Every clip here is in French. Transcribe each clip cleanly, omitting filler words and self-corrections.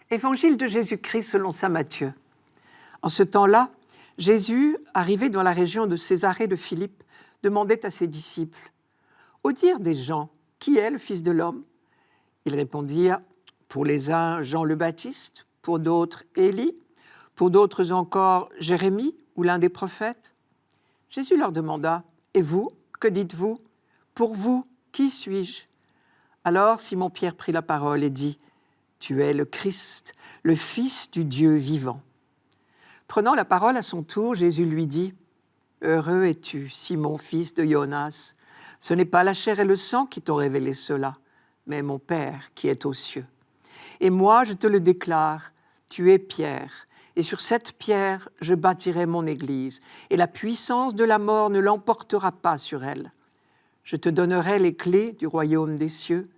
Évangile de Jésus-Christ selon saint Matthieu. En ce temps-là, Jésus, arrivé dans la région de Césarée de Philippe, demandait à ses disciples : « Au dire des gens, qui est le Fils de l'homme ?» Ils répondirent : « Pour les uns, Jean le Baptiste, pour d'autres, Élie, pour d'autres encore, Jérémie ou l'un des prophètes. » Jésus leur demanda : « Et vous, que dites-vous ? Pour vous, qui suis-je » Alors Simon-Pierre prit la parole et dit : « Tu es le Christ, le Fils du Dieu vivant. » Prenant la parole à son tour, Jésus lui dit : « Heureux es-tu, Simon, fils de Jonas. Ce n'est pas la chair et le sang qui t'ont révélé cela, mais mon Père qui est aux cieux. Et moi, je te le déclare, tu es Pierre, et sur cette pierre, je bâtirai mon Église, et la puissance de la mort ne l'emportera pas sur elle. Je te donnerai les clés du royaume des cieux.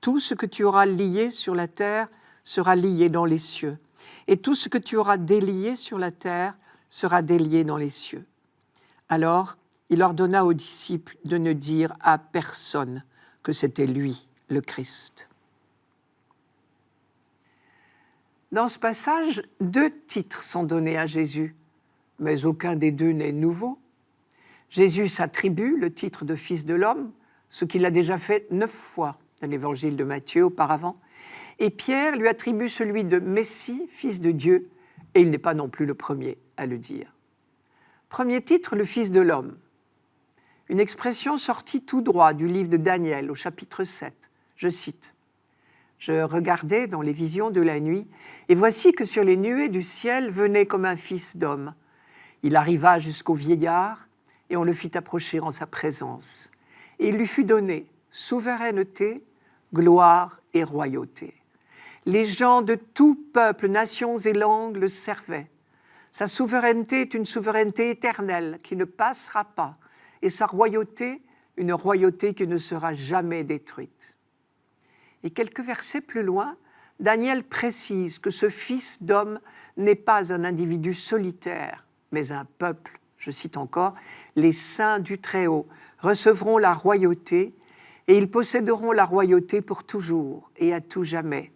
Tout ce que tu auras lié sur la terre sera lié dans les cieux, et tout ce que tu auras délié sur la terre sera délié dans les cieux. » Alors, il ordonna aux disciples de ne dire à personne que c'était lui, le Christ. Dans ce passage, 2 titres sont donnés à Jésus, mais aucun des 2 n'est nouveau. Jésus s'attribue le titre de Fils de l'homme, ce qu'il a déjà fait 9 fois dans l'évangile de Matthieu auparavant, et Pierre lui attribue celui de Messie, Fils de Dieu, et il n'est pas non plus le premier à le dire. Premier titre, le Fils de l'homme. Une expression sortie tout droit du livre de Daniel au chapitre 7. Je cite : « Je regardais dans les visions de la nuit, et voici que sur les nuées du ciel venait comme un fils d'homme. Il arriva jusqu'au vieillard, et on le fit approcher en sa présence. Et il lui fut donné souveraineté, gloire et royauté. Les gens de tout peuple, nations et langues le servaient. Sa souveraineté est une souveraineté éternelle qui ne passera pas, et sa royauté, une royauté qui ne sera jamais détruite. » Et quelques versets plus loin, Daniel précise que ce Fils d'homme n'est pas un individu solitaire, mais un peuple. Je cite encore : « Les saints du Très-Haut recevront la royauté, et ils posséderont la royauté pour toujours et à tout jamais.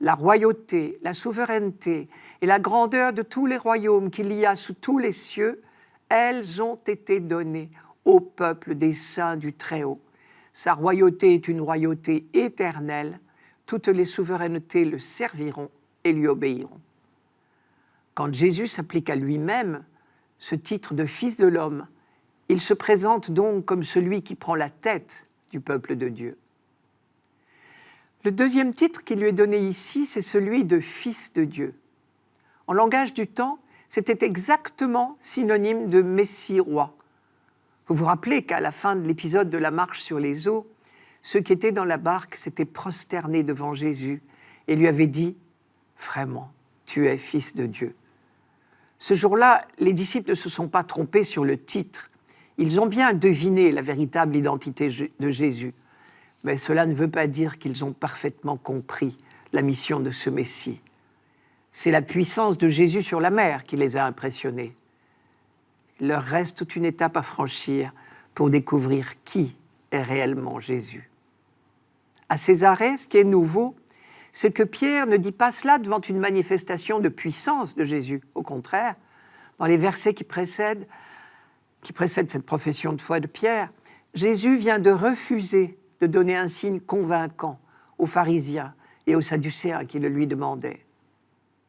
La royauté, la souveraineté et la grandeur de tous les royaumes qu'il y a sous tous les cieux, elles ont été données au peuple des saints du Très-Haut. Sa royauté est une royauté éternelle, toutes les souverainetés le serviront et lui obéiront. » Quand Jésus s'applique à lui-même ce titre de Fils de l'homme, il se présente donc comme celui qui prend la tête du peuple de Dieu. Le deuxième titre qui lui est donné ici, c'est celui de Fils de Dieu. En langage du temps, c'était exactement synonyme de Messie-roi. Vous vous rappelez qu'à la fin de l'épisode de la marche sur les eaux, ceux qui étaient dans la barque s'étaient prosternés devant Jésus et lui avaient dit « Vraiment, tu es Fils de Dieu ». Ce jour-là, les disciples ne se sont pas trompés sur le titre. Ils ont bien deviné la véritable identité de Jésus. Mais cela ne veut pas dire qu'ils ont parfaitement compris la mission de ce Messie. C'est la puissance de Jésus sur la mer qui les a impressionnés. Il leur reste toute une étape à franchir pour découvrir qui est réellement Jésus. À Césarée, ce qui est nouveau, c'est que Pierre ne dit pas cela devant une manifestation de puissance de Jésus. Au contraire, dans les versets qui précèdent cette profession de foi de Pierre, Jésus vient de refuser de donner un signe convaincant aux pharisiens et aux sadducéens qui le lui demandaient.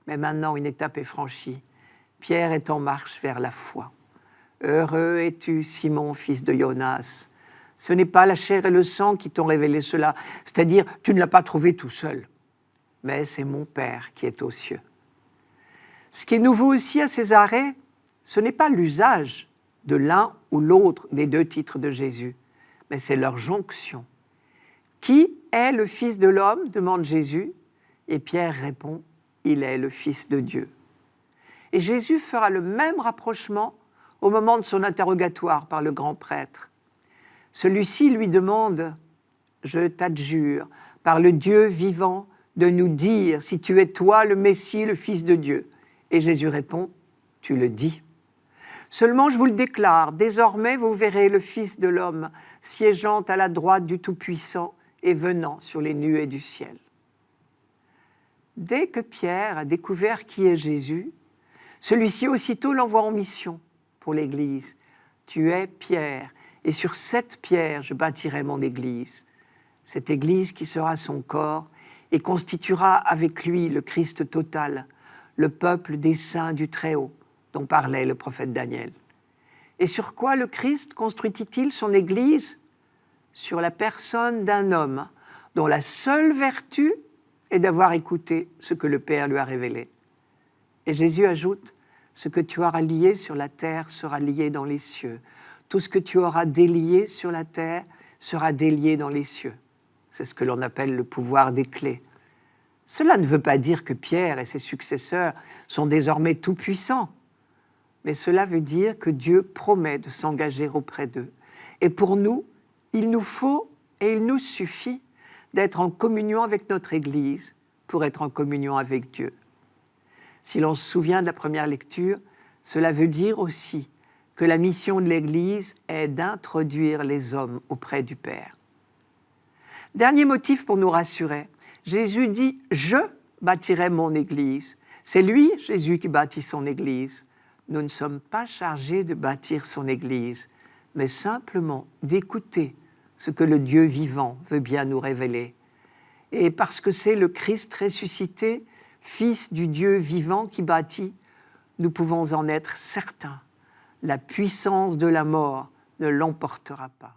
Mais maintenant, une étape est franchie. Pierre est en marche vers la foi. « Heureux es-tu, Simon, fils de Jonas. Ce n'est pas la chair et le sang qui t'ont révélé cela, c'est-à-dire tu ne l'as pas trouvé tout seul, mais c'est mon Père qui est aux cieux. » Ce qui est nouveau aussi à Césarée, ce n'est pas l'usage de l'un ou l'autre des 2 titres de Jésus, mais c'est leur jonction. « Qui est le Fils de l'homme ?» demande Jésus, et Pierre répond « Il est le Fils de Dieu. » Et Jésus fera le même rapprochement au moment de son interrogatoire par le grand prêtre. Celui-ci lui demande « Je t'adjure, par le Dieu vivant, de nous dire si tu es toi le Messie, le Fils de Dieu. » Et Jésus répond « Tu le dis. Seulement, je vous le déclare, désormais vous verrez le Fils de l'homme siégeant à la droite du Tout-Puissant et venant sur les nuées du ciel. » Dès que Pierre a découvert qui est Jésus, celui-ci aussitôt l'envoie en mission pour l'Église. Tu es Pierre, et sur cette pierre je bâtirai mon Église. Cette Église qui sera son corps et constituera avec lui le Christ total, le peuple des saints du Très-Haut, dont parlait le prophète Daniel. Et sur quoi le Christ construit-il son Église ? Sur la personne d'un homme dont la seule vertu est d'avoir écouté ce que le Père lui a révélé. Et Jésus ajoute, « Ce que tu auras lié sur la terre sera lié dans les cieux. Tout ce que tu auras délié sur la terre sera délié dans les cieux. » C'est ce que l'on appelle le pouvoir des clés. Cela ne veut pas dire que Pierre et ses successeurs sont désormais tout-puissants, mais cela veut dire que Dieu promet de s'engager auprès d'eux. Et pour nous, il nous faut et il nous suffit d'être en communion avec notre Église pour être en communion avec Dieu. Si l'on se souvient de la première lecture, cela veut dire aussi que la mission de l'Église est d'introduire les hommes auprès du Père. Dernier motif pour nous rassurer, Jésus dit « Je bâtirai mon Église ». C'est lui, Jésus, qui bâtit son Église. Nous ne sommes pas chargés de bâtir son Église, mais simplement d'écouter ce que le Dieu vivant veut bien nous révéler. Et parce que c'est le Christ ressuscité, Fils du Dieu vivant qui bâtit, nous pouvons en être certains. La puissance de la mort ne l'emportera pas.